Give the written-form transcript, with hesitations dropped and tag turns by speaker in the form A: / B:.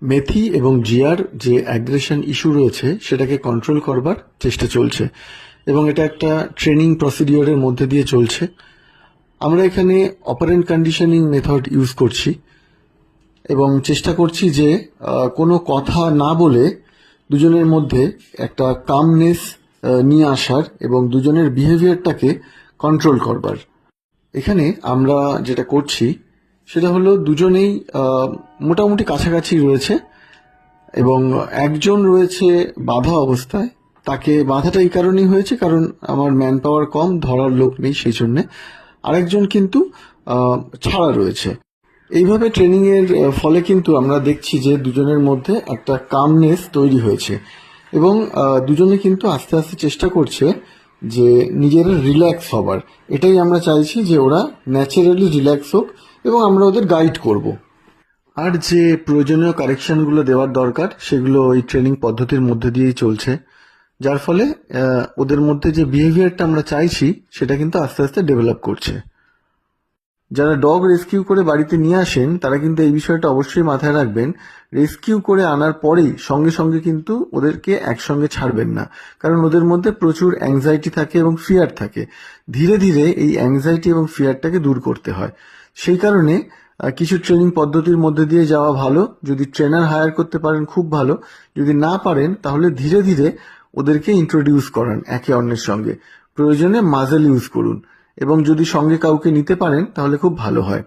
A: মেথি এবং জিয়ার যে অ্যাগ্রেশন ইস্যু রয়েছে সেটাকে কন্ট্রোল করবার চেষ্টা চলছে এবং এটা একটা ট্রেনিং প্রসিডিওরের মধ্যে দিয়ে চলছে। আমরা এখানে অপারেন্ট কন্ডিশনিং মেথড ইউজ করছি এবং চেষ্টা করছি যে কোনো কথা না বলে দুজনের মধ্যে একটা কামনেস নিয়ে আসার এবং দুজনের বিহেভিয়ারটাকে কন্ট্রোল করবার। এখানে আমরা যেটা করছি সেটা হলো দুজনেই মোটামুটি কাছাকাছি রয়েছে এবং একজন রয়েছে বাঁধা অবস্থায়। তাকে বাঁধাটা এই কারণেই হয়েছে কারণ আমার ম্যান পাওয়ার কম, ধরার লোক নেই সেই জন্যে। আরেকজন কিন্তু ছাড়া রয়েছে। এইভাবে ট্রেনিং এর ফলে কিন্তু আমরা দেখছি যে দুজনের মধ্যে একটা কামনেস তৈরি হয়েছে এবং দুজনে কিন্তু আস্তে আস্তে চেষ্টা করছে যে নিজেরা রিল্যাক্স হবার। এটাই আমরা চাইছি যে ওরা ন্যাচারালি রিল্যাক্স হোক এবং আমরা ওদের গাইড করব। আর যে প্রয়োজনীয় কারেকশনগুলো দেওয়ার দরকার সেগুলো এই ট্রেনিং পদ্ধতির মধ্যে দিয়েই চলছে, যার ফলে ওদের মধ্যে যে বিহেভিয়ারটা আমরা চাইছি সেটা কিন্তু আস্তে আস্তে ডেভেলপ করছে। যারা ডগ রেস্কিউ করে বাড়িতে নিয়ে আসেন তারা কিন্তু এই বিষয়টা অবশ্যই মাথায় রাখবেন। রেস্কিউ করে আনার পরেই সঙ্গে সঙ্গে কিন্তু ওদেরকে একসঙ্গে ছাড়বেন না, কারণ ওদের মধ্যে প্রচুর অ্যাংজাইটি থাকে এবং ফিয়ার থাকে। ধীরে ধীরে এই অ্যাংজাইটি এবং ফিয়ারটাকে দূর করতে হয়। সেই কারণে কিছু ট্রেনিং পদ্ধতির মধ্যে দিয়ে যাওয়া ভালো। যদি ট্রেনার হায়ার করতে পারেন খুব ভালো, যদি না পারেন তাহলে ধীরে ধীরে ওদেরকে ইন্ট্রোডিউস করান একে অন্যের সঙ্গে। প্রয়োজনে মাজেল ইউজ করুন এবং যদি সঙ্গে কাউকে নিতে পারেন তাহলে খুব ভালো হয়।